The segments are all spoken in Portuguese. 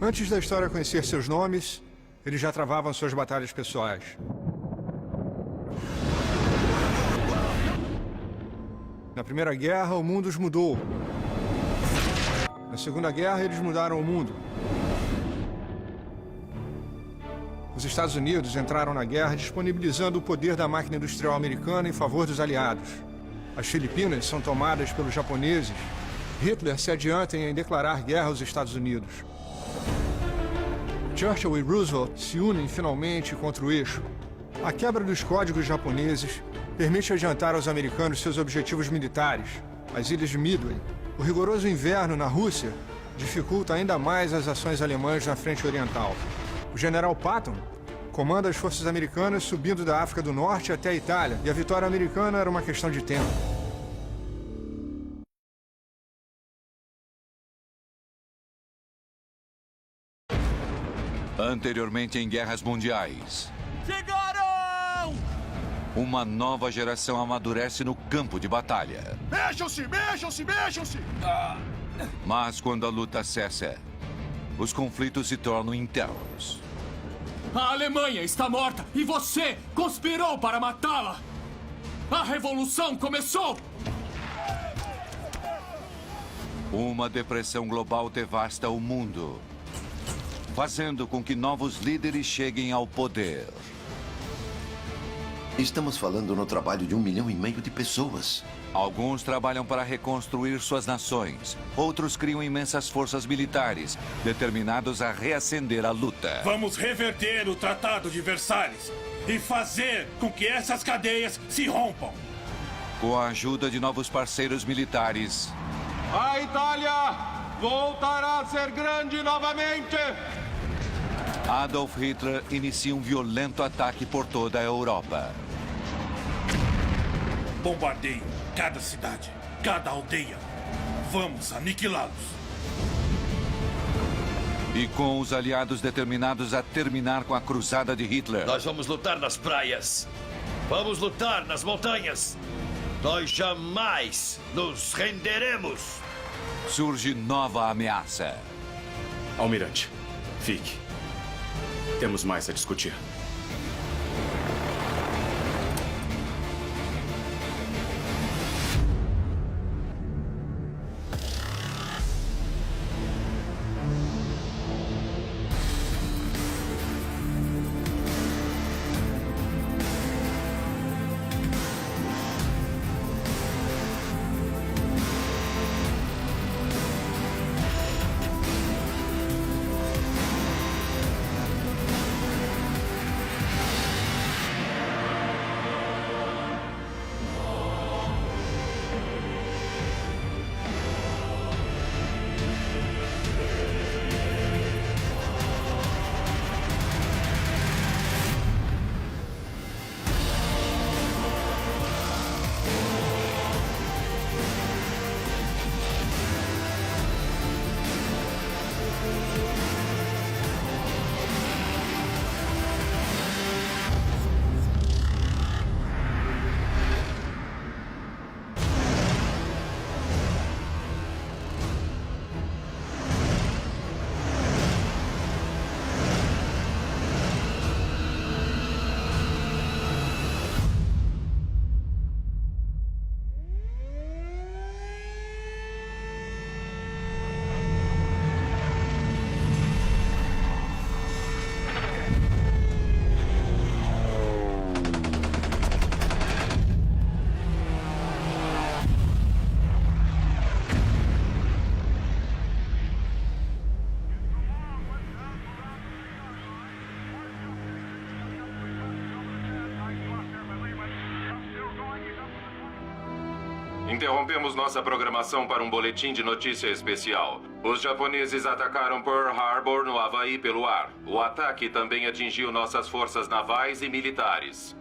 Antes da história conhecer seus nomes, eles já travavam suas batalhas pessoais. Na Primeira Guerra, o mundo os mudou. Na Segunda Guerra, eles mudaram o mundo. Os Estados Unidos entraram na guerra disponibilizando o poder da máquina industrial americana em favor dos aliados. As Filipinas são tomadas pelos japoneses. Hitler se adianta em declarar guerra aos Estados Unidos. Churchill e Roosevelt se unem finalmente contra o eixo. A quebra dos códigos japoneses permite adiantar aos americanos seus objetivos militares. As ilhas de Midway. O rigoroso inverno na Rússia dificulta ainda mais as ações alemãs na frente oriental. O general Patton comanda as forças americanas subindo da África do Norte até a Itália, e a vitória americana era uma questão de tempo. Anteriormente em guerras mundiais. Chegaram! Uma nova geração amadurece no campo de batalha. Mexam-se, mexam-se, mexam-se! Mas quando a luta cessa, os conflitos se tornam internos. A Alemanha está morta e você conspirou para matá-la! A revolução começou! Uma depressão global devasta o mundo, fazendo com que novos líderes cheguem ao poder. Estamos falando no trabalho de 1,5 milhão de pessoas. Alguns trabalham para reconstruir suas nações. Outros criam imensas forças militares, determinados a reacender a luta. Vamos reverter o Tratado de Versalhes e fazer com que essas cadeias se rompam. Com a ajuda de novos parceiros militares, A Itália voltará a ser grande novamente! Adolf Hitler inicia um violento ataque por toda a Europa. Bombardeiem cada cidade, cada aldeia. Vamos aniquilá-los. E com os aliados determinados a terminar com a cruzada de Hitler, Nós vamos lutar nas praias. Vamos lutar nas montanhas. Nós jamais nos renderemos. surge nova ameaça. Almirante, fique. Temos mais a discutir. Interrompemos nossa programação para um boletim de notícia especial. Os japoneses atacaram Pearl Harbor, no Havaí, pelo ar. O ataque também atingiu nossas forças navais e militares.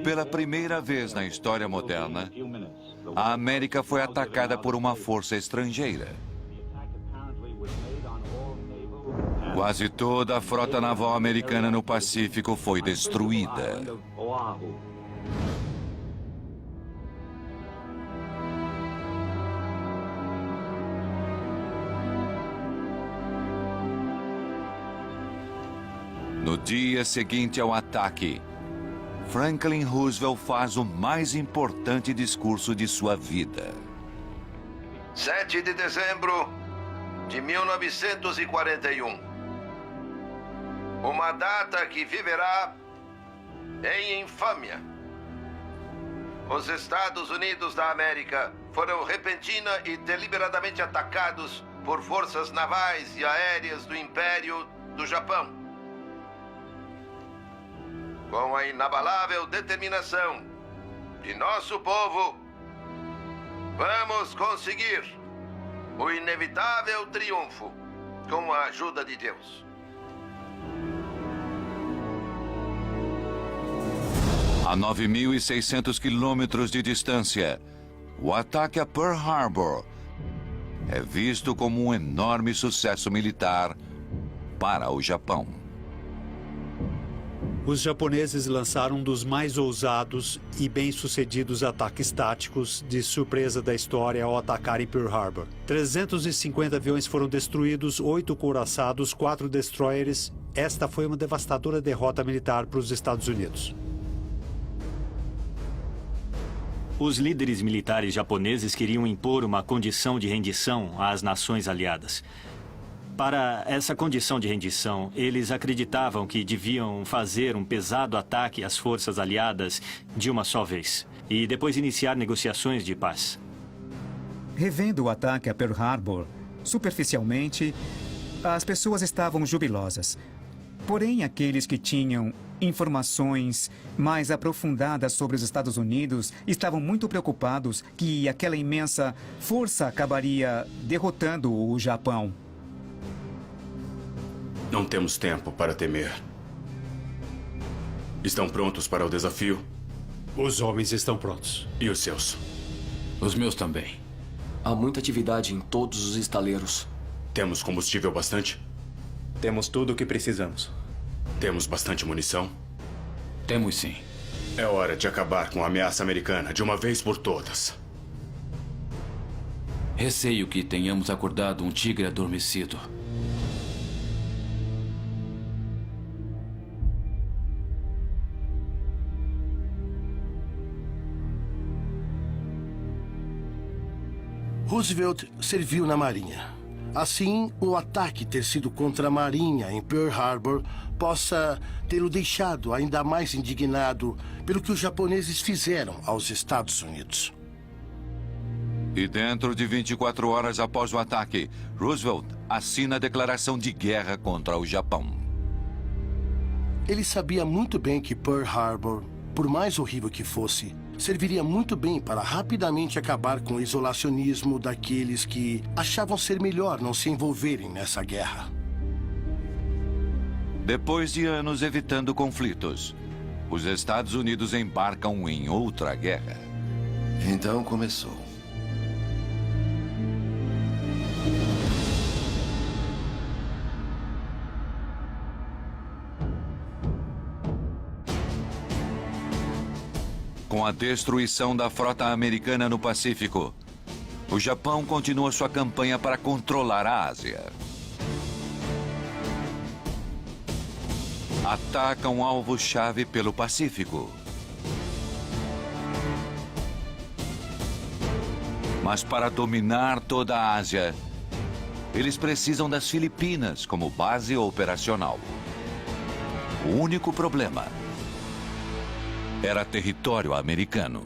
Pela primeira vez na história moderna, a América foi atacada por uma força estrangeira. Quase toda a frota naval americana no Pacífico foi destruída. No dia seguinte ao ataque, Franklin Roosevelt faz o mais importante discurso de sua vida. 7 de dezembro de 1941. Uma data que viverá em infâmia. Os Estados Unidos da América foram repentina e deliberadamente atacados por forças navais e aéreas do Império do Japão. Com a inabalável determinação de nosso povo, vamos conseguir o inevitável triunfo com a ajuda de Deus. A 9.600 quilômetros de distância, o ataque a Pearl Harbor é visto como um enorme sucesso militar para o Japão. Os japoneses lançaram um dos mais ousados e bem-sucedidos ataques táticos de surpresa da história ao atacarem Pearl Harbor. 350 aviões foram destruídos, 8 couraçados, 4 destroyers. Esta foi uma devastadora derrota militar para os Estados Unidos. Os líderes militares japoneses queriam impor uma condição de rendição às nações aliadas. Para essa condição de rendição, eles acreditavam que deviam fazer um pesado ataque às forças aliadas de uma só vez e depois iniciar negociações de paz. Revendo o ataque a Pearl Harbor, superficialmente, as pessoas estavam jubilosas. Porém, aqueles que tinham informações mais aprofundadas sobre os Estados Unidos estavam muito preocupados que aquela imensa força acabaria derrotando o Japão. Não temos tempo para temer. Estão prontos para o desafio? Os homens estão prontos. E os seus? Os meus também. Há muita atividade em todos os estaleiros. Temos combustível bastante? Temos tudo o que precisamos. Temos bastante munição? Temos sim. É hora de acabar com a ameaça americana de uma vez por todas. Receio que tenhamos acordado um tigre adormecido. Roosevelt serviu na Marinha. Assim, o ataque ter sido contra a Marinha em Pearl Harbor possa tê-lo deixado ainda mais indignado pelo que os japoneses fizeram aos Estados Unidos. E dentro de 24 horas após o ataque, Roosevelt assina a declaração de guerra contra o Japão. Ele sabia muito bem que Pearl Harbor, por mais horrível que fosse, serviria muito bem para rapidamente acabar com o isolacionismo daqueles que achavam ser melhor não se envolverem nessa guerra. Depois de anos evitando conflitos, os Estados Unidos embarcam em outra guerra. Então começou. Com a destruição da frota americana no Pacífico, o Japão continua sua campanha para controlar a Ásia. Ataca um alvo-chave pelo Pacífico. Mas para dominar toda a Ásia, eles precisam das Filipinas como base operacional. O único problema era território americano.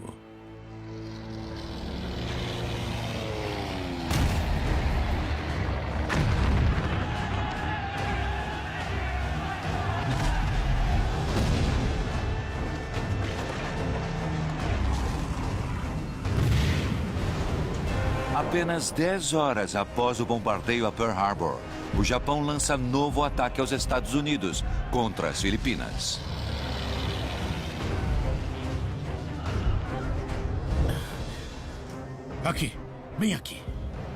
Apenas 10 horas após o bombardeio a Pearl Harbor, o Japão lança novo ataque aos Estados Unidos contra as Filipinas. Aqui, bem aqui.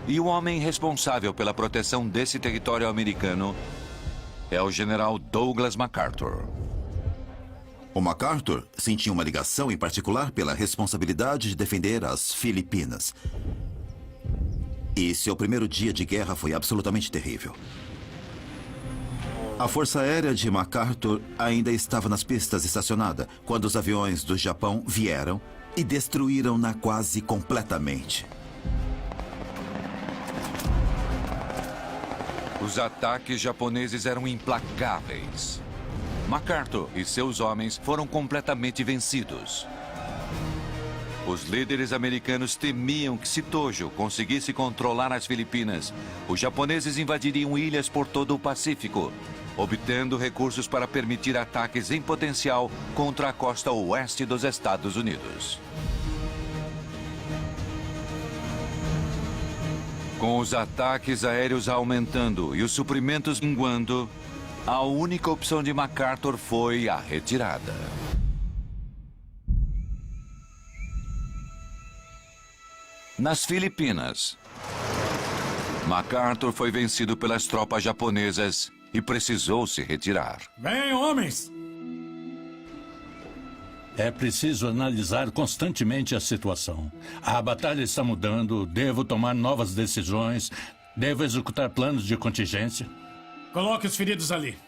E o homem responsável pela proteção desse território americano é o general Douglas MacArthur. O MacArthur sentia uma ligação em particular pela responsabilidade de defender as Filipinas. E seu primeiro dia de guerra foi absolutamente terrível. A Força Aérea de MacArthur ainda estava nas pistas estacionada quando os aviões do Japão vieram e destruíram-na quase completamente. Os ataques japoneses eram implacáveis. MacArthur e seus homens foram completamente vencidos. Os líderes americanos temiam que, se Tojo conseguisse controlar as Filipinas, os japoneses invadiriam ilhas por todo o Pacífico, obtendo recursos para permitir ataques em potencial contra a costa oeste dos Estados Unidos. Com os ataques aéreos aumentando e os suprimentos minguando, a única opção de MacArthur foi a retirada. Nas Filipinas, MacArthur foi vencido pelas tropas japonesas e precisou se retirar. Bem, homens! É preciso analisar constantemente a situação. A batalha está mudando, devo tomar novas decisões, devo executar planos de contingência. Coloque os feridos ali.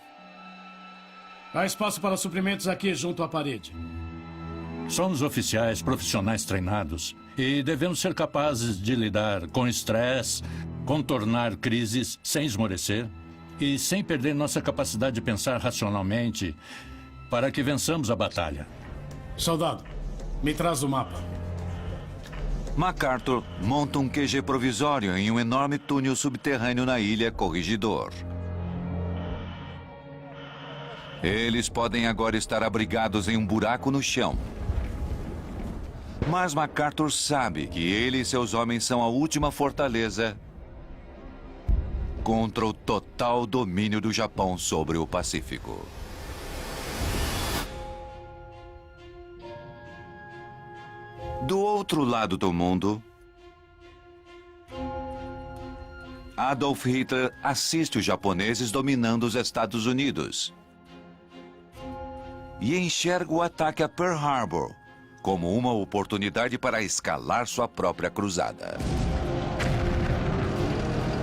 Há espaço para suprimentos aqui junto à parede. Somos oficiais profissionais treinados e devemos ser capazes de lidar com estresse, contornar crises sem esmorecer e sem perder nossa capacidade de pensar racionalmente para que vençamos a batalha. Soldado, me traz o mapa. MacArthur monta um QG provisório em um enorme túnel subterrâneo na ilha Corregidor. Eles podem agora estar abrigados em um buraco no chão. Mas MacArthur sabe que ele e seus homens são a última fortaleza contra o total domínio do Japão sobre o Pacífico. Do outro lado do mundo, Adolf Hitler assiste os japoneses dominando os Estados Unidos e enxerga o ataque a Pearl Harbor como uma oportunidade para escalar sua própria cruzada.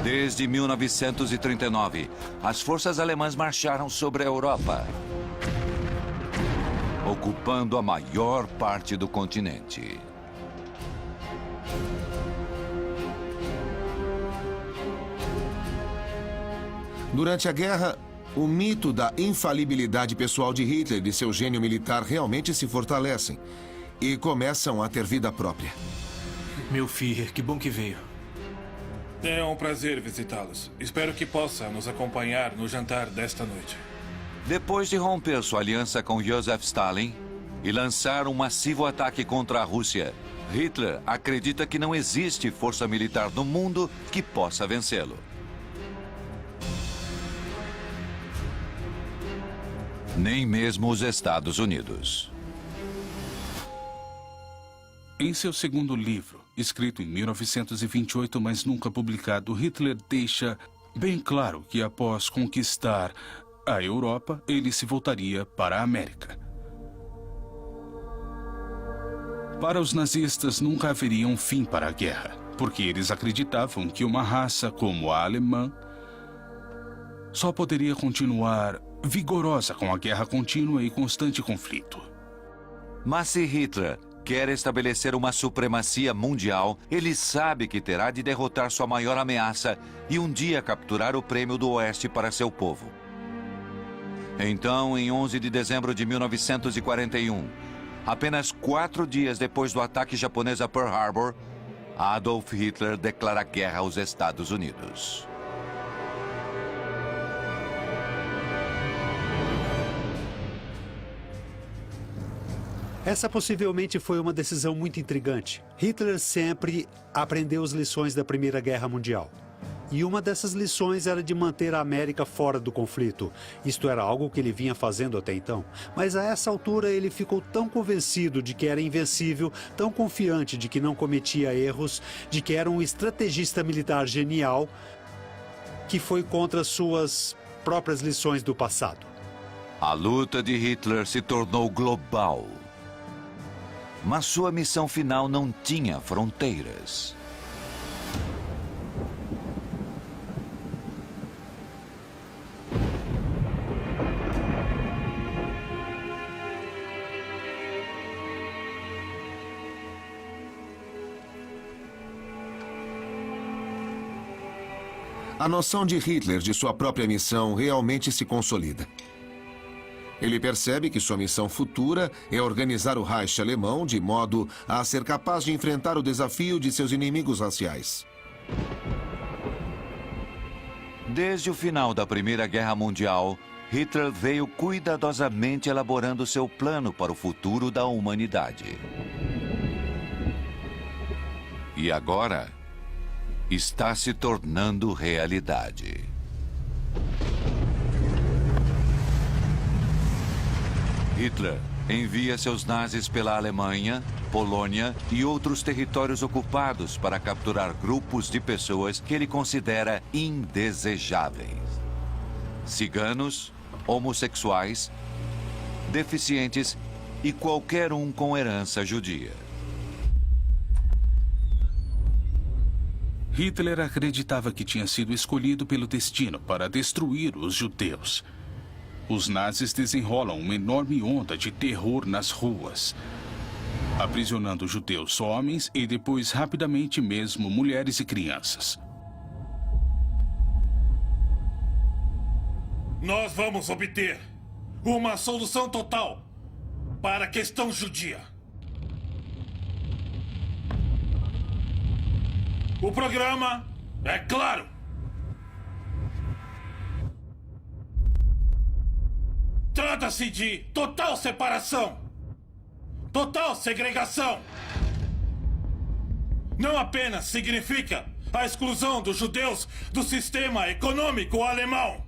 Desde 1939, as forças alemãs marcharam sobre a Europa, ocupando a maior parte do continente. Durante a guerra, o mito da infalibilidade pessoal de Hitler e seu gênio militar realmente se fortalecem e começam a ter vida própria. Meu Führer, que bom que veio. É um prazer visitá-los. Espero que possa nos acompanhar no jantar desta noite. Depois de romper sua aliança com Joseph Stalin e lançar um massivo ataque contra a Rússia, Hitler acredita que não existe força militar no mundo que possa vencê-lo. Nem mesmo os Estados Unidos. Em seu segundo livro, escrito em 1928, mas nunca publicado, Hitler deixa bem claro que após conquistar a Europa, ele se voltaria para a América. Para os nazistas, nunca haveria um fim para a guerra, porque eles acreditavam que uma raça como a alemã só poderia continuar vigorosa com a guerra contínua e constante conflito. Mas se Hitler quer estabelecer uma supremacia mundial, ele sabe que terá de derrotar sua maior ameaça e um dia capturar o Prêmio do Oeste para seu povo. Então, em 11 de dezembro de 1941, apenas 4 dias depois do ataque japonês a Pearl Harbor, Adolf Hitler declara guerra aos Estados Unidos. Essa possivelmente foi uma decisão muito intrigante. Hitler sempre aprendeu as lições da Primeira Guerra Mundial. E uma dessas lições era de manter a América fora do conflito. Isto era algo que ele vinha fazendo até então. Mas a essa altura ele ficou tão convencido de que era invencível, tão confiante de que não cometia erros, de que era um estrategista militar genial, que foi contra suas próprias lições do passado. A luta de Hitler se tornou global. Mas sua missão final não tinha fronteiras. a noção de Hitler de sua própria missão realmente se consolida. Ele percebe que sua missão futura é organizar o Reich alemão de modo a ser capaz de enfrentar o desafio de seus inimigos raciais. Desde o final da Primeira Guerra Mundial, Hitler veio cuidadosamente elaborando seu plano para o futuro da humanidade. E agora, está se tornando realidade. Hitler envia seus nazis pela Alemanha, Polônia e outros territórios ocupados para capturar grupos de pessoas que ele considera indesejáveis. Ciganos, homossexuais, deficientes e qualquer um com herança judia. Hitler acreditava que tinha sido escolhido pelo destino para destruir os judeus. Os nazis desenrolam uma enorme onda de terror nas ruas, aprisionando judeus homens e depois rapidamente mesmo mulheres e crianças. Nós vamos obter uma solução total para a questão judia. O programa é claro. Trata-se de total separação, total segregação. Não apenas significa a exclusão dos judeus do sistema econômico alemão,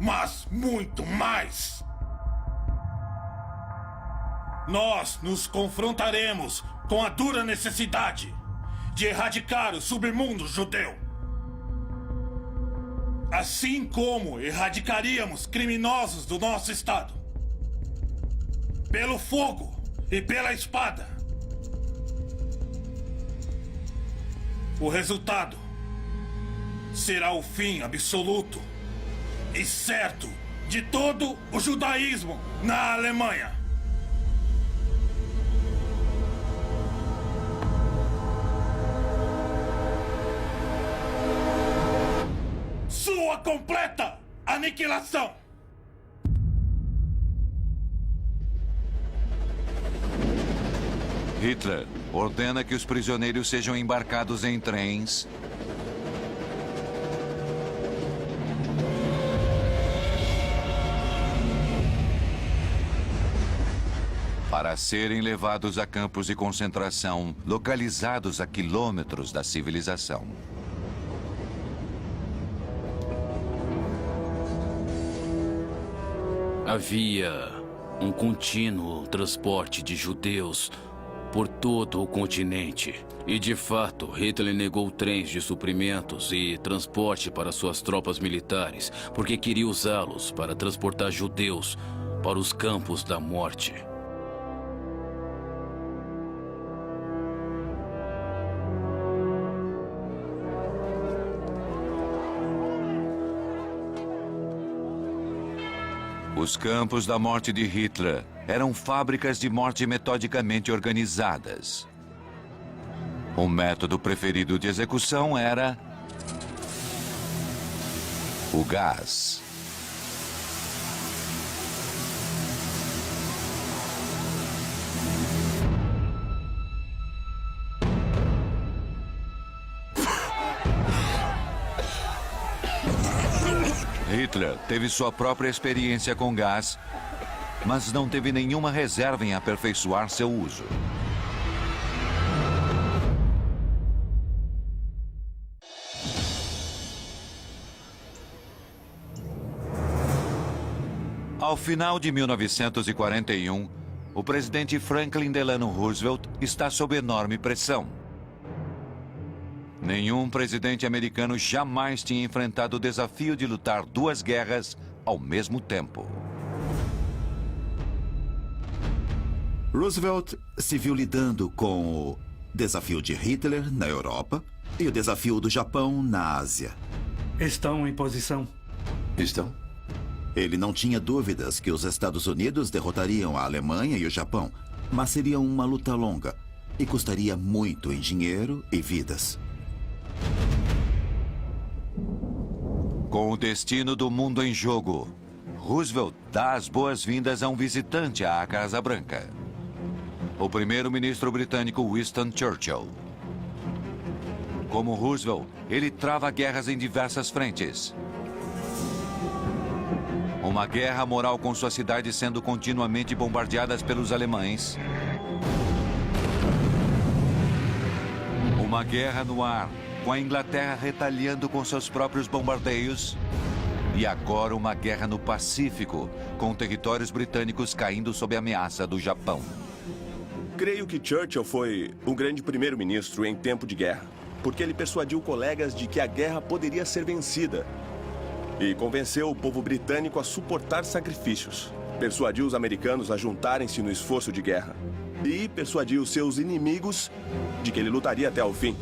mas muito mais. Nós nos confrontaremos com a dura necessidade de erradicar o submundo judeu. Assim como erradicaríamos criminosos do nosso estado. Pelo fogo e pela espada. O resultado será o fim absoluto e certo de todo o judaísmo na Alemanha. Sua completa aniquilação! Hitler ordena que os prisioneiros sejam embarcados em trens para serem levados a campos de concentração localizados a quilômetros da civilização. Havia um contínuo transporte de judeus por todo o continente. E, de fato, Hitler negou trens de suprimentos e transporte para suas tropas militares, porque queria usá-los para transportar judeus para os campos da morte. Os campos da morte de Hitler eram fábricas de morte metodicamente organizadas. O método preferido de execução era o gás. Hitler teve sua própria experiência com gás, mas não teve nenhuma reserva em aperfeiçoar seu uso. Ao final de 1941, o presidente Franklin Delano Roosevelt está sob enorme pressão. Nenhum presidente americano jamais tinha enfrentado o desafio de lutar duas guerras ao mesmo tempo. Roosevelt se viu lidando com o desafio de Hitler na Europa e o desafio do Japão na Ásia. Estão em posição. Estão? Ele não tinha dúvidas que os Estados Unidos derrotariam a Alemanha e o Japão, mas seria uma luta longa e custaria muito em dinheiro e vidas. Com o destino do mundo em jogo, Roosevelt dá as boas-vindas a um visitante à Casa Branca. O primeiro-ministro britânico Winston Churchill. Como Roosevelt, ele trava guerras em diversas frentes. Uma guerra moral com sua cidade sendo continuamente bombardeadas pelos alemães. Uma guerra no ar, com a Inglaterra retaliando com seus próprios bombardeios. E agora uma guerra no Pacífico, com territórios britânicos caindo sob a ameaça do Japão. Creio que Churchill foi um grande primeiro-ministro em tempo de guerra, porque ele persuadiu colegas de que a guerra poderia ser vencida e convenceu o povo britânico a suportar sacrifícios. Persuadiu os americanos a juntarem-se no esforço de guerra e persuadiu seus inimigos de que ele lutaria até o fim.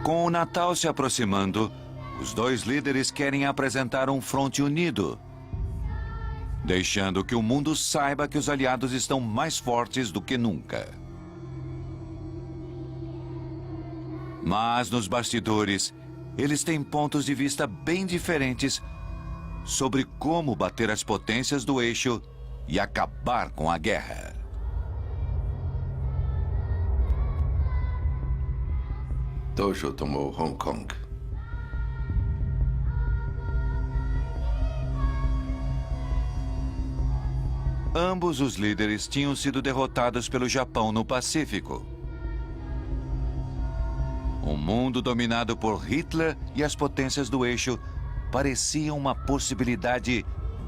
Com o Natal se aproximando, os dois líderes querem apresentar um fronte unido, deixando que o mundo saiba que os aliados estão mais fortes do que nunca. Mas nos bastidores, eles têm pontos de vista bem diferentes sobre como bater as potências do eixo e acabar com a guerra. Tojo tomou Hong Kong. Ambos os líderes tinham sido derrotados pelo Japão no Pacífico. Um mundo dominado por Hitler e as potências do eixo parecia uma possibilidade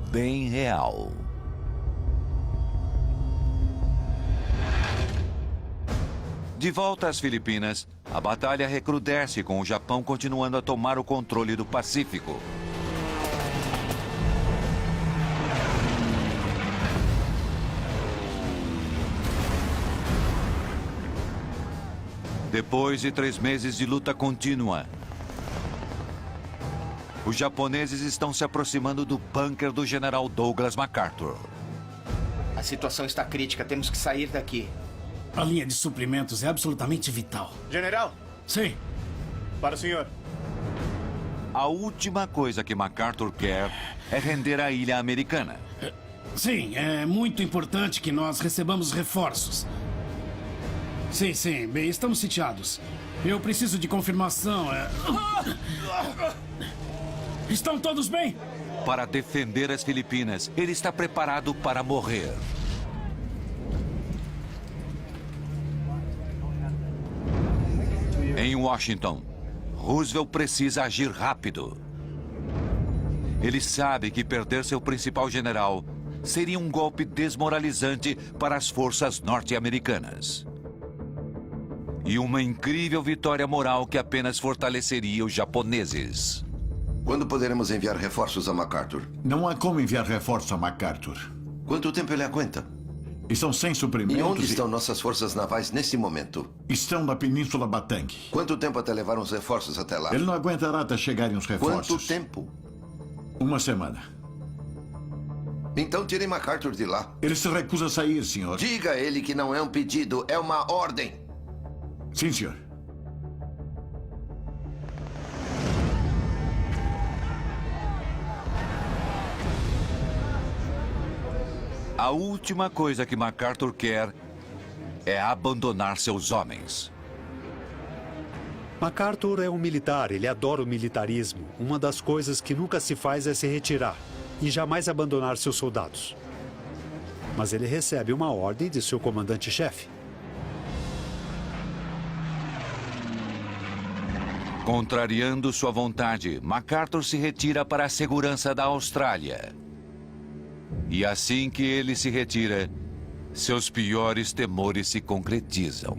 bem real. De volta às Filipinas, a batalha recrudesce com o Japão continuando a tomar o controle do Pacífico. Depois de 3 meses de luta contínua, os japoneses estão se aproximando do bunker do general Douglas MacArthur. A situação está crítica, temos que sair daqui. A linha de suprimentos é absolutamente vital. General! Sim. Para o senhor. A última coisa que MacArthur quer é render a ilha americana. Sim, é muito importante que nós recebamos reforços. Sim, sim. Bem, estamos sitiados. Eu preciso de confirmação. Estão todos bem? Para defender as Filipinas, ele está preparado para morrer. Em Washington, Roosevelt precisa agir rápido. Ele sabe que perder seu principal general seria um golpe desmoralizante para as forças norte-americanas. E uma incrível vitória moral que apenas fortaleceria os japoneses. Quando poderemos enviar reforços a MacArthur? Não há como enviar reforços a MacArthur. Quanto tempo ele aguenta? Estão sem suprimentos. E onde estão nossas forças navais nesse momento? Estão na Península Batang. Quanto tempo até levar uns reforços até lá? Ele não aguentará até chegarem os reforços. Quanto tempo? 1 semana. Então tire MacArthur de lá. Ele se recusa a sair, senhor. Diga a ele que não é um pedido, é uma ordem. Sim, senhor. A última coisa que MacArthur quer é abandonar seus homens. MacArthur é um militar, ele adora o militarismo. Uma das coisas que nunca se faz é se retirar e jamais abandonar seus soldados. Mas ele recebe uma ordem de seu comandante-chefe. Contrariando sua vontade, MacArthur se retira para a segurança da Austrália. E assim que ele se retira, seus piores temores se concretizam.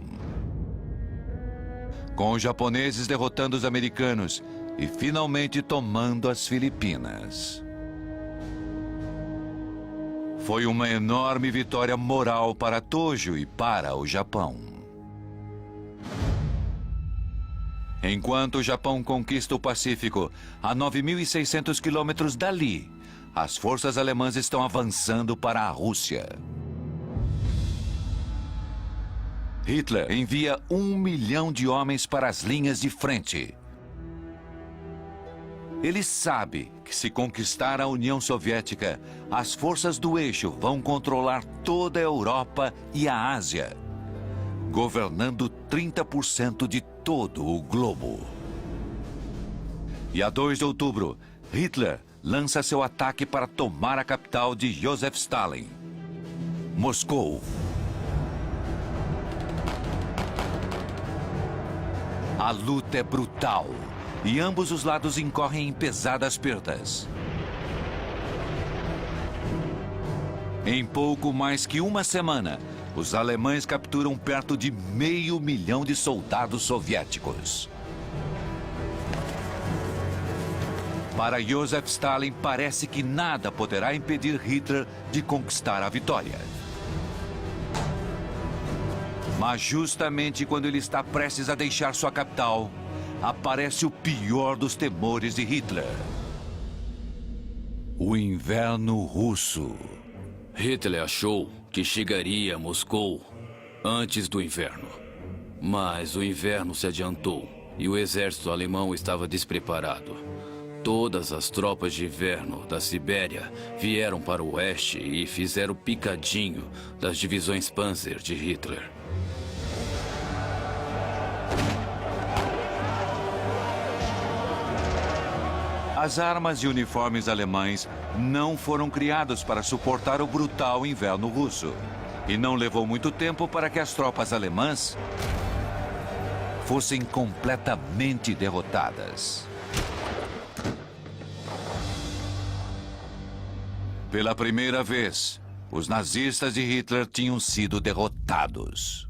Com os japoneses derrotando os americanos e finalmente tomando as Filipinas. Foi uma enorme vitória moral para Tojo e para o Japão. Enquanto o Japão conquista o Pacífico, a 9.600 quilômetros dali, as forças alemãs estão avançando para a Rússia. Hitler envia 1 milhão de homens para as linhas de frente. Ele sabe que se conquistar a União Soviética, as forças do eixo vão controlar toda a Europa e a Ásia, governando 30% de todo o globo. E a 2 de outubro, Hitler lança seu ataque para tomar a capital de Joseph Stalin, Moscou. A luta é brutal e ambos os lados incorrem em pesadas perdas. Em pouco mais que uma semana, os alemães capturam perto de 500 mil de soldados soviéticos. Para Joseph Stalin, parece que nada poderá impedir Hitler de conquistar a vitória. Mas justamente quando ele está prestes a deixar sua capital, aparece o pior dos temores de Hitler: o inverno russo. Hitler achou que chegaria a Moscou antes do inverno. Mas o inverno se adiantou e o exército alemão estava despreparado. Todas as tropas de inverno da Sibéria vieram para o oeste e fizeram picadinho das divisões Panzer de Hitler. As armas e uniformes alemães não foram criados para suportar o brutal inverno russo. E não levou muito tempo para que as tropas alemãs fossem completamente derrotadas. Pela primeira vez, os nazistas de Hitler tinham sido derrotados.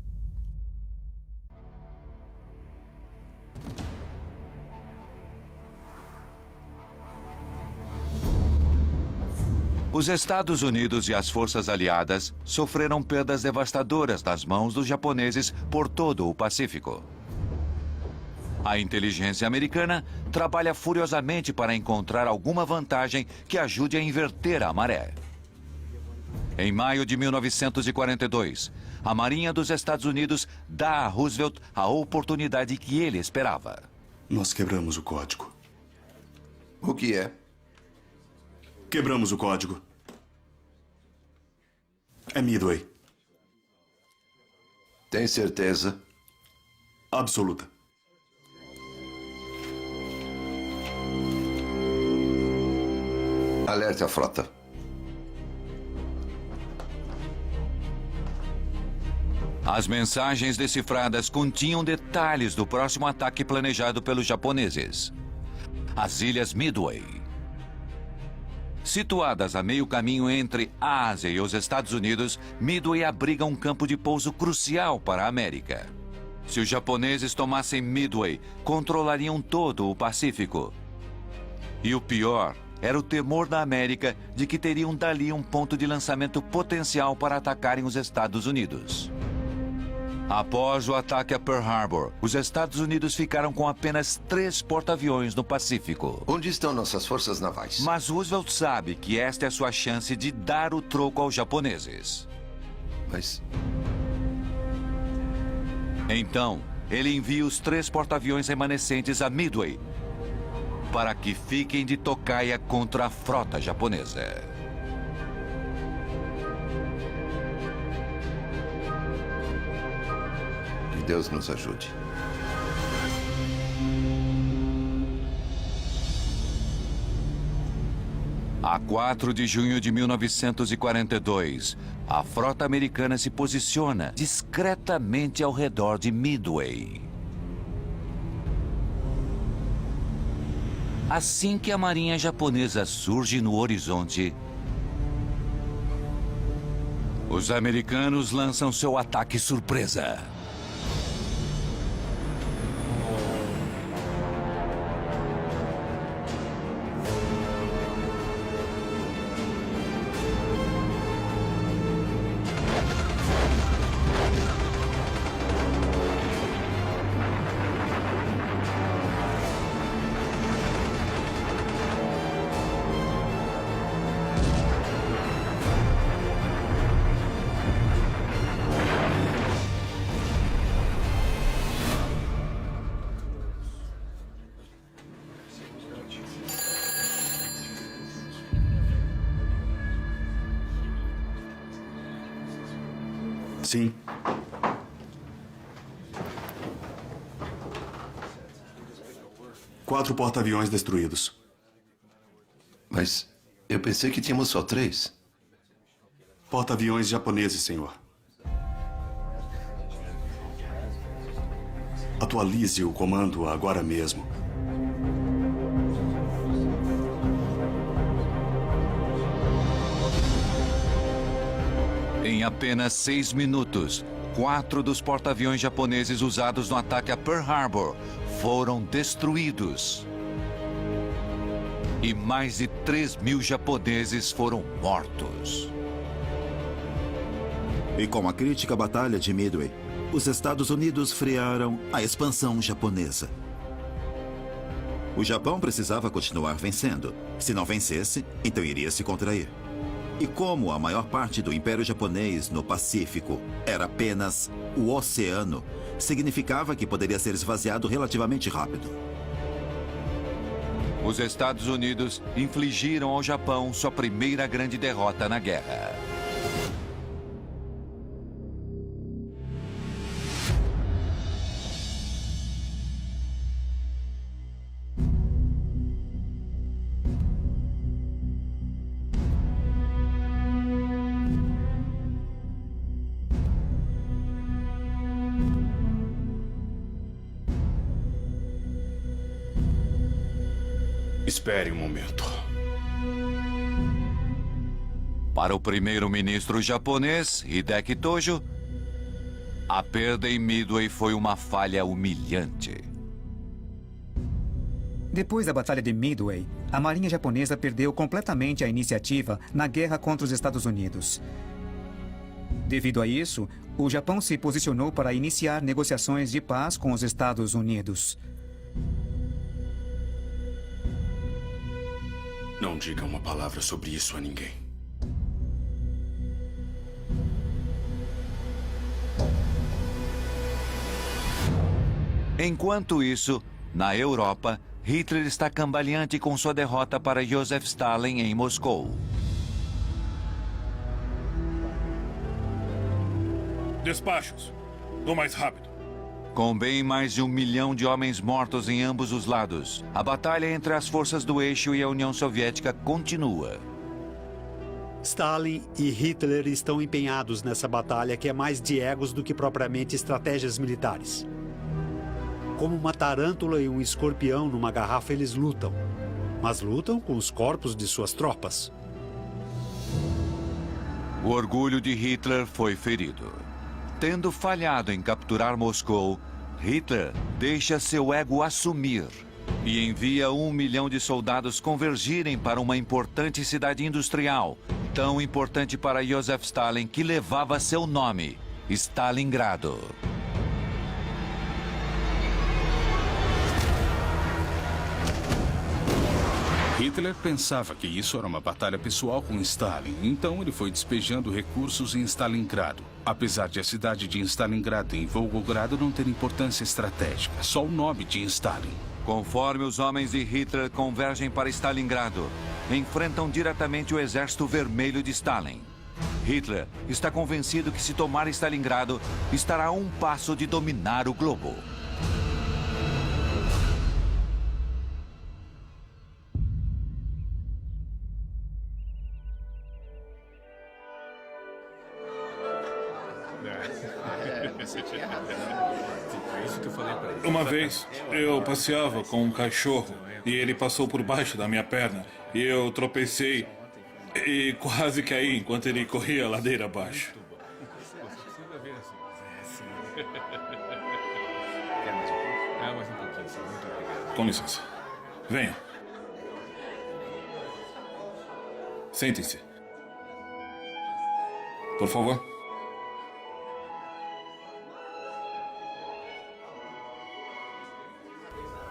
Os Estados Unidos e as forças aliadas sofreram perdas devastadoras nas mãos dos japoneses por todo o Pacífico. A inteligência americana trabalha furiosamente para encontrar alguma vantagem que ajude a inverter a maré. Em maio de 1942, a Marinha dos Estados Unidos dá a Roosevelt a oportunidade que ele esperava. Nós quebramos o código. O que é? Quebramos o código. É Midway. Tem certeza? Absoluta. Alerte a frota. As mensagens decifradas continham detalhes do próximo ataque planejado pelos japoneses. As Ilhas Midway. Situadas a meio caminho entre a Ásia e os Estados Unidos, Midway abriga um campo de pouso crucial para a América. Se os japoneses tomassem Midway, controlariam todo o Pacífico. E o pior era o temor da América de que teriam dali um ponto de lançamento potencial para atacarem os Estados Unidos. Após o ataque a Pearl Harbor, os Estados Unidos ficaram com apenas 3 porta-aviões no Pacífico. Onde estão nossas forças navais? Mas Roosevelt sabe que esta é a sua chance de dar o troco aos japoneses. Mas... Então, ele envia os 3 porta-aviões remanescentes a Midway para que fiquem de tocaia contra a frota japonesa. Que Deus nos ajude. A 4 de junho de 1942, a frota americana se posiciona discretamente ao redor de Midway. Assim que a marinha japonesa surge no horizonte, os americanos lançam seu ataque surpresa. Sim. Quatro porta-aviões destruídos. Mas eu pensei que tínhamos só 3. Porta-aviões japoneses, senhor. Atualize o comando agora mesmo. Em apenas 6 minutos, 4 dos porta-aviões japoneses usados no ataque a Pearl Harbor foram destruídos. E mais de 3.000 japoneses foram mortos. E com a crítica Batalha de Midway, os Estados Unidos frearam a expansão japonesa. O Japão precisava continuar vencendo. Se não vencesse, então iria se contrair. E como a maior parte do Império Japonês no Pacífico era apenas o oceano, significava que poderia ser esvaziado relativamente rápido. Os Estados Unidos infligiram ao Japão sua primeira grande derrota na guerra. Espere um momento. Para o primeiro-ministro japonês, Hideki Tojo, a perda em Midway foi uma falha humilhante. Depois da Batalha de Midway, a Marinha japonesa perdeu completamente a iniciativa na guerra contra os Estados Unidos. Devido a isso, o Japão se posicionou para iniciar negociações de paz com os Estados Unidos. Não diga uma palavra sobre isso a ninguém. Enquanto isso, na Europa, Hitler está cambaleante com sua derrota para Joseph Stalin em Moscou. Despachos. Do mais rápido. Com bem mais de 1 milhão de homens mortos em ambos os lados, a batalha entre as forças do eixo e a União Soviética continua. Stalin e Hitler estão empenhados nessa batalha que é mais de egos do que propriamente estratégias militares. Como uma tarântula e um escorpião numa garrafa, eles lutam. Mas lutam com os corpos de suas tropas. O orgulho de Hitler foi ferido. Tendo falhado em capturar Moscou, Hitler deixa seu ego assumir e envia 1 milhão de soldados convergirem para uma importante cidade industrial, tão importante para Joseph Stalin que levava seu nome, Stalingrado. Hitler pensava que isso era uma batalha pessoal com Stalin, então ele foi despejando recursos em Stalingrado. Apesar de a cidade de Stalingrado em Volgogrado não ter importância estratégica, só o nome tinha Stalin. Conforme os homens de Hitler convergem para Stalingrado, enfrentam diretamente o Exército Vermelho de Stalin. Hitler está convencido que se tomar Stalingrado, estará a um passo de dominar o globo. Uma vez, eu passeava com um cachorro e ele passou por baixo da minha perna e eu tropecei e quase caí enquanto ele corria a ladeira abaixo. Com licença. Venha. Sentem-se. Por favor.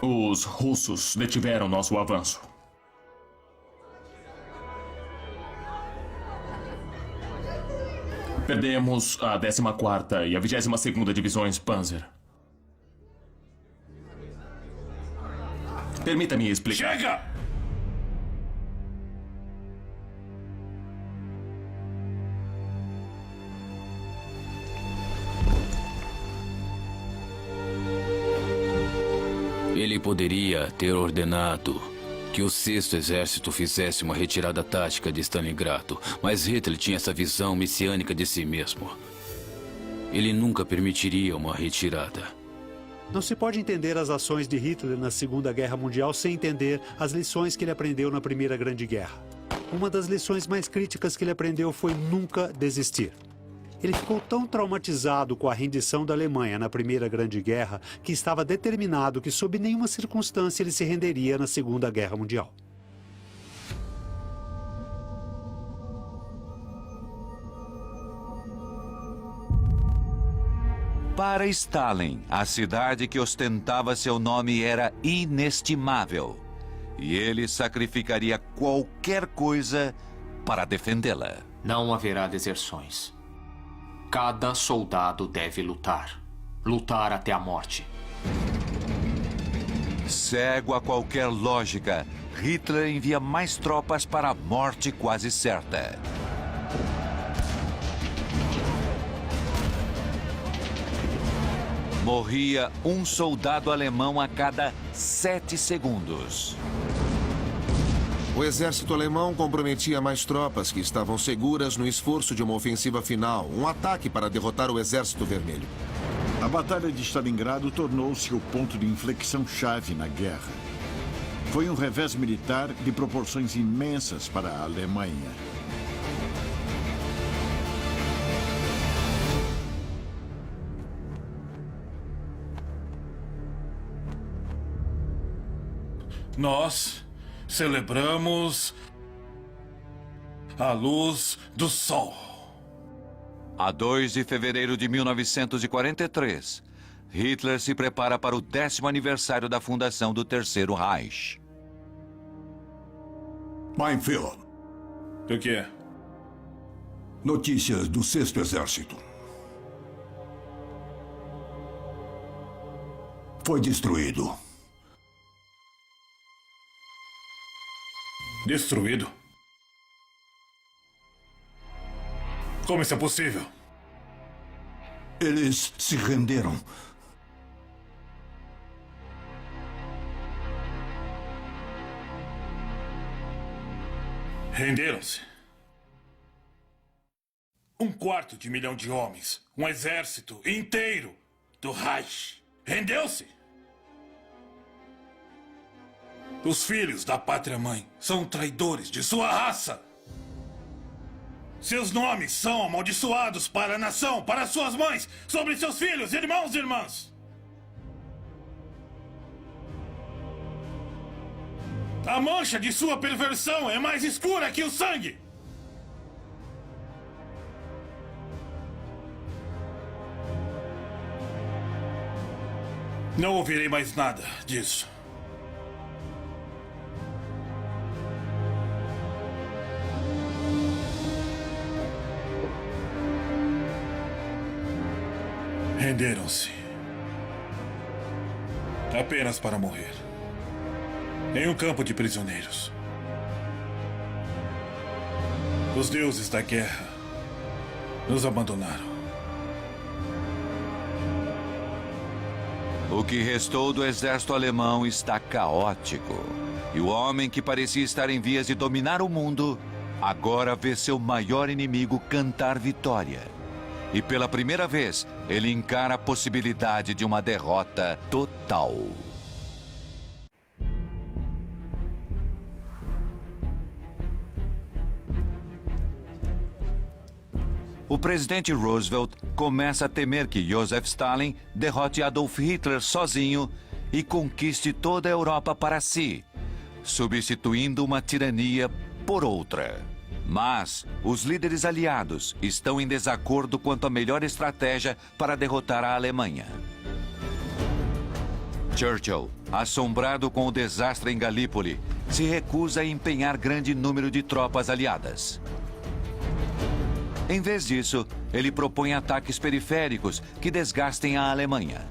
Os russos detiveram nosso avanço. Perdemos a 14ª e a 22ª Divisões Panzer. Permita-me explicar. Chega! poderia ter ordenado que o 6º Exército fizesse uma retirada tática de Stalingrado, mas Hitler tinha essa visão messiânica de si mesmo. Ele nunca permitiria uma retirada. Não se pode entender as ações de Hitler na Segunda Guerra Mundial sem entender as lições que ele aprendeu na Primeira Grande Guerra. Uma das lições mais críticas que ele aprendeu foi nunca desistir. Ele ficou tão traumatizado com a rendição da Alemanha na Primeira Grande Guerra que estava determinado que, sob nenhuma circunstância, ele se renderia na Segunda Guerra Mundial. Para Stalin, a cidade que ostentava seu nome era inestimável. E ele sacrificaria qualquer coisa para defendê-la. Não haverá deserções. Cada soldado deve lutar. Lutar até a morte. Cego a qualquer lógica, Hitler envia mais tropas para a morte quase certa. Morria um soldado alemão a cada 7 segundos. O exército alemão comprometia mais tropas que estavam seguras no esforço de uma ofensiva final, um ataque para derrotar o Exército Vermelho. A Batalha de Stalingrado tornou-se o ponto de inflexão-chave na guerra. Foi um revés militar de proporções imensas para a Alemanha. Nós celebramos a luz do sol. A 2 de fevereiro de 1943, Hitler se prepara para o 10º aniversário da fundação do Terceiro Reich. Mein Führer. O que é? Notícias do 6º Exército. Foi destruído. Destruído? Como isso é possível? Eles se renderam. Renderam-se? 1/4 milhão de homens, um exército inteiro do Reich, rendeu-se? Os filhos da pátria-mãe são traidores de sua raça. Seus nomes são amaldiçoados para a nação, para suas mães, sobre seus filhos, irmãos e irmãs. A mancha de sua perversão é mais escura que o sangue. Não ouvirei mais nada disso. Renderam-se. Apenas para morrer. Em um campo de prisioneiros. Os deuses da guerra nos abandonaram. O que restou do exército alemão está caótico. E o homem que parecia estar em vias de dominar o mundo, agora vê seu maior inimigo cantar vitória. E pela primeira vez, ele encara a possibilidade de uma derrota total. O presidente Roosevelt começa a temer que Joseph Stalin derrote Adolf Hitler sozinho e conquiste toda a Europa para si, substituindo uma tirania por outra. Mas os líderes aliados estão em desacordo quanto à melhor estratégia para derrotar a Alemanha. Churchill, assombrado com o desastre em Galípoli, se recusa a empenhar grande número de tropas aliadas. Em vez disso, ele propõe ataques periféricos que desgastem a Alemanha.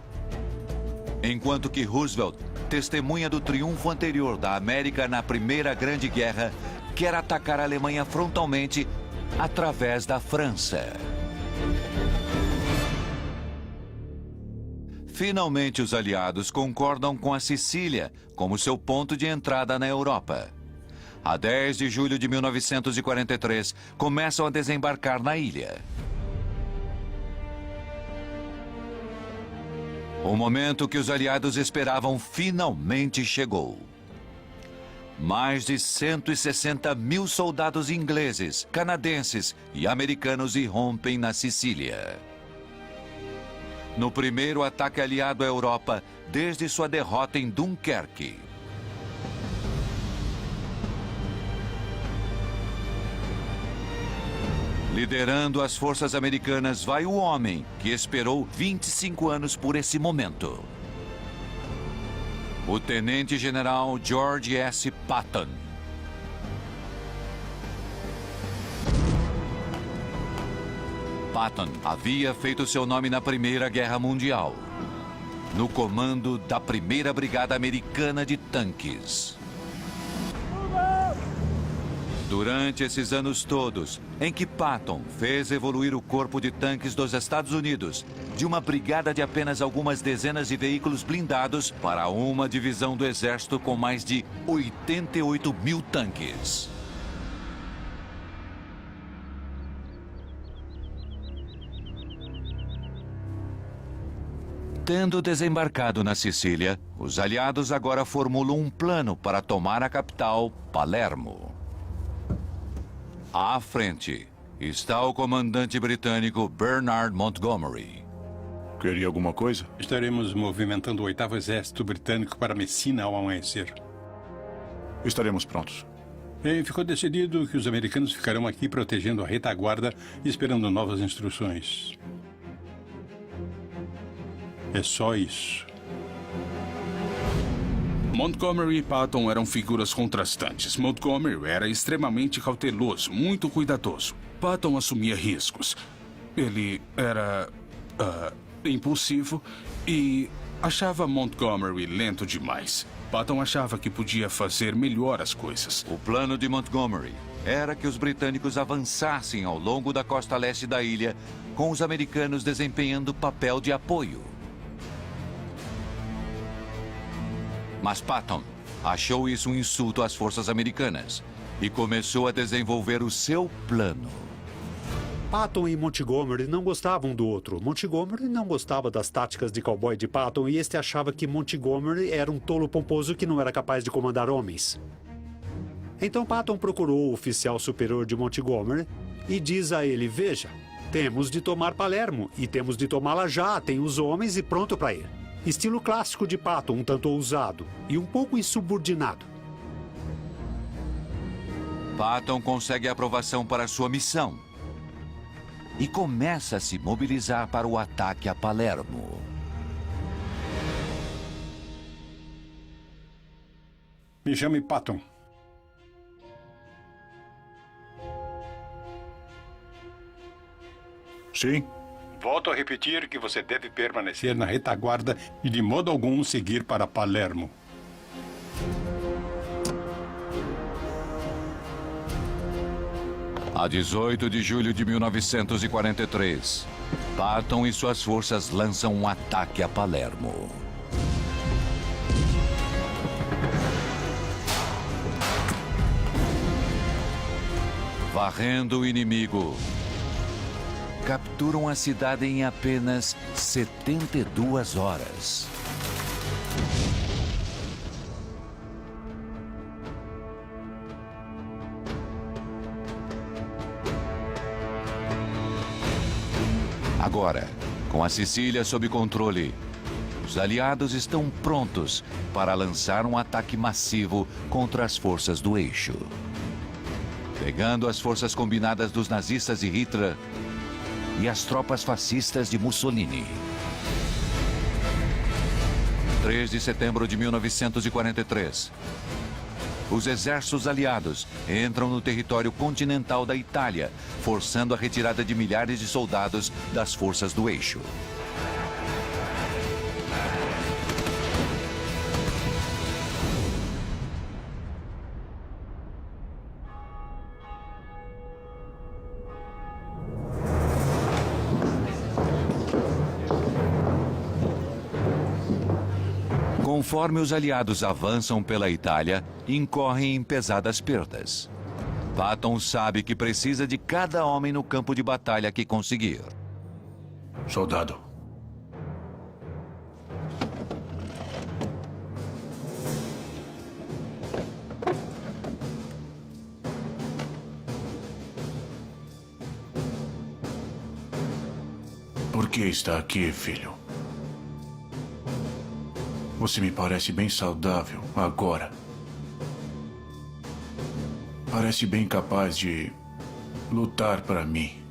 Enquanto que Roosevelt, testemunha do triunfo anterior da América na Primeira Grande Guerra, quer atacar a Alemanha frontalmente através da França. Finalmente, os aliados concordam com a Sicília como seu ponto de entrada na Europa. A 10 de julho de 1943, começam a desembarcar na ilha. O momento que os aliados esperavam finalmente chegou. Mais de 160 mil soldados ingleses, canadenses e americanos irrompem na Sicília. No primeiro ataque aliado à Europa desde sua derrota em Dunkerque. Liderando as forças americanas vai o homem que esperou 25 anos por esse momento. O tenente-general George S. Patton. Patton havia feito seu nome na Primeira Guerra Mundial, no comando da Primeira Brigada Americana de Tanques. Durante esses anos todos, em que Patton fez evoluir o corpo de tanques dos Estados Unidos de uma brigada de apenas algumas dezenas de veículos blindados para uma divisão do Exército com mais de 88 mil tanques. Tendo desembarcado na Sicília, os aliados agora formulam um plano para tomar a capital, Palermo. À frente está o comandante britânico Bernard Montgomery. Queria alguma coisa? Estaremos movimentando o 8º Exército Britânico para Messina ao amanhecer. Estaremos prontos. E ficou decidido que os americanos ficarão aqui protegendo a retaguarda e esperando novas instruções. É só isso. Montgomery e Patton eram figuras contrastantes. Montgomery era extremamente cauteloso, muito cuidadoso. Patton assumia riscos. Ele era impulsivo e achava Montgomery lento demais. Patton achava que podia fazer melhor as coisas. O plano de Montgomery era que os britânicos avançassem ao longo da costa leste da ilha, com os americanos desempenhando papel de apoio. Mas Patton achou isso um insulto às forças americanas e começou a desenvolver o seu plano. Patton e Montgomery não gostavam um do outro. Montgomery não gostava das táticas de cowboy de Patton e este achava que Montgomery era um tolo pomposo que não era capaz de comandar homens. Então Patton procurou o oficial superior de Montgomery e diz a ele: veja, temos de tomar Palermo e temos de tomá-la já, tem os homens e pronto para ir. Estilo clássico de Patton, um tanto ousado e um pouco insubordinado. Patton consegue a aprovação para sua missão e começa a se mobilizar para o ataque a Palermo. Me chame Patton. Sim. Volto a repetir que você deve permanecer na retaguarda e de modo algum seguir para Palermo. A 18 de julho de 1943, Patton e suas forças lançam um ataque a Palermo. Varrendo o inimigo, capturam a cidade em apenas 72 horas. Agora, com a Sicília sob controle, os aliados estão prontos para lançar um ataque massivo contra as forças do eixo. Pegando as forças combinadas dos nazistas de Hitler e as tropas fascistas de Mussolini. 3 de setembro de 1943. Os exércitos aliados entram no território continental da Itália, forçando a retirada de milhares de soldados das forças do eixo. Conforme os aliados avançam pela Itália, incorrem em pesadas perdas. Patton sabe que precisa de cada homem no campo de batalha que conseguir. Soldado. Por que está aqui, filho? Você me parece bem saudável agora. Parece bem capaz de lutar para mim.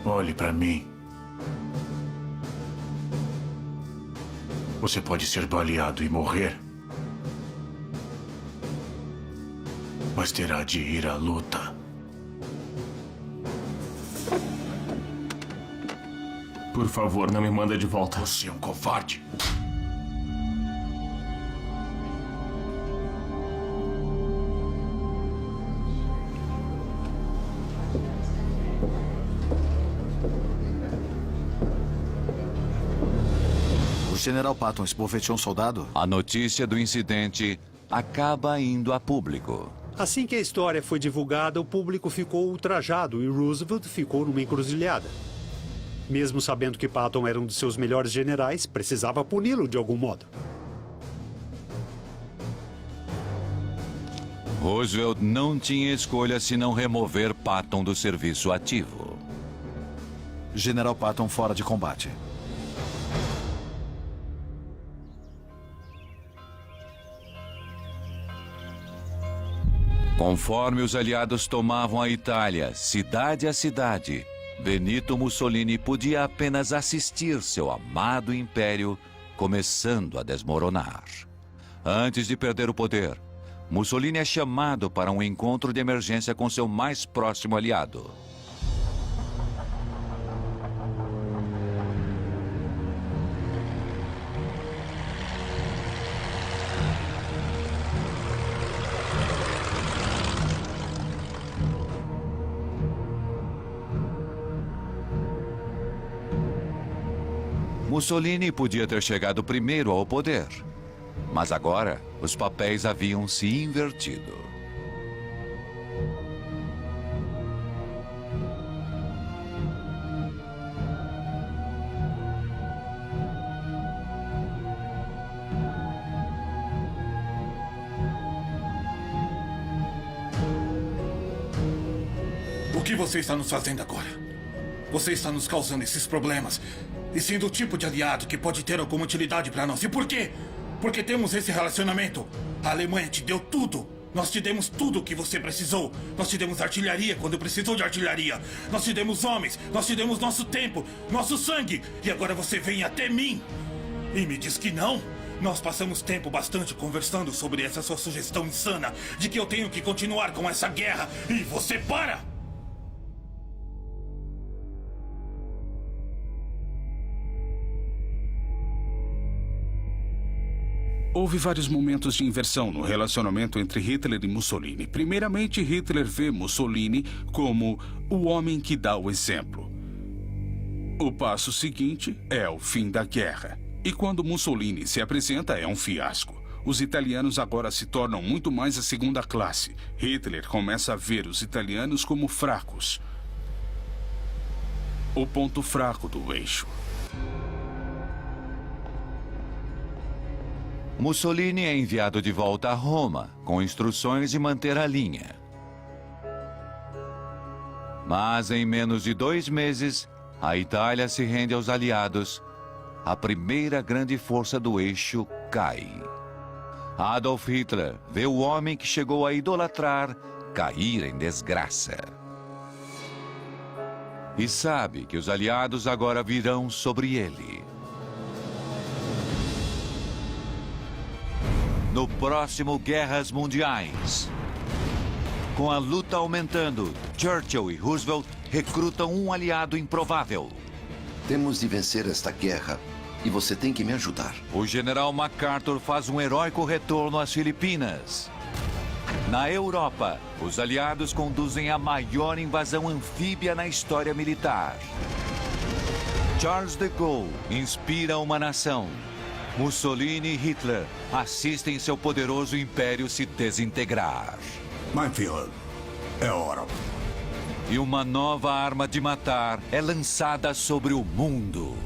Olhe para mim. Você pode ser baleado e morrer, mas terá de ir à luta. Por favor, não me manda de volta. Você é um covarde. O General Patton esbofeteou um soldado? A notícia do incidente acaba indo a público. Assim que a história foi divulgada, o público ficou ultrajado e Roosevelt ficou numa encruzilhada. Mesmo sabendo que Patton era um de seus melhores generais, precisava puni-lo de algum modo. Roosevelt não tinha escolha senão remover Patton do serviço ativo. General Patton fora de combate. Conforme os aliados tomavam a Itália, cidade a cidade, Benito Mussolini podia apenas assistir seu amado império começando a desmoronar. Antes de perder o poder, Mussolini é chamado para um encontro de emergência com seu mais próximo aliado. Mussolini podia ter chegado primeiro ao poder, mas agora os papéis haviam se invertido. O que você está nos fazendo agora? Você está nos causando esses problemas e sendo o tipo de aliado que pode ter alguma utilidade para nós. E por quê? Porque temos esse relacionamento. A Alemanha te deu tudo. Nós te demos tudo o que você precisou. Nós te demos artilharia quando precisou de artilharia. Nós te demos homens. Nós te demos nosso tempo, nosso sangue. E agora você vem até mim e me diz que não? Nós passamos tempo bastante conversando sobre essa sua sugestão insana de que eu tenho que continuar com essa guerra e você para! Houve vários momentos de inversão no relacionamento entre Hitler e Mussolini. Primeiramente, Hitler vê Mussolini como o homem que dá o exemplo. O passo seguinte é o fim da guerra. E quando Mussolini se apresenta, é um fiasco. Os italianos agora se tornam muito mais a segunda classe. Hitler começa a ver os italianos como fracos. O ponto fraco do eixo. Mussolini é enviado de volta a Roma, com instruções de manter a linha. Mas em menos de 2 meses, a Itália se rende aos aliados. A primeira grande força do eixo cai. Adolf Hitler vê o homem que chegou a idolatrar cair em desgraça. E sabe que os aliados agora virão sobre ele. No próximo Guerras Mundiais. Com a luta aumentando, Churchill e Roosevelt recrutam um aliado improvável. Temos de vencer esta guerra e você tem que me ajudar. O general MacArthur faz um heróico retorno às Filipinas. Na Europa, os aliados conduzem a maior invasão anfíbia na história militar. Charles de Gaulle inspira uma nação. Mussolini e Hitler assistem seu poderoso império se desintegrar. Minefield, é hora. E uma nova arma de matar é lançada sobre o mundo.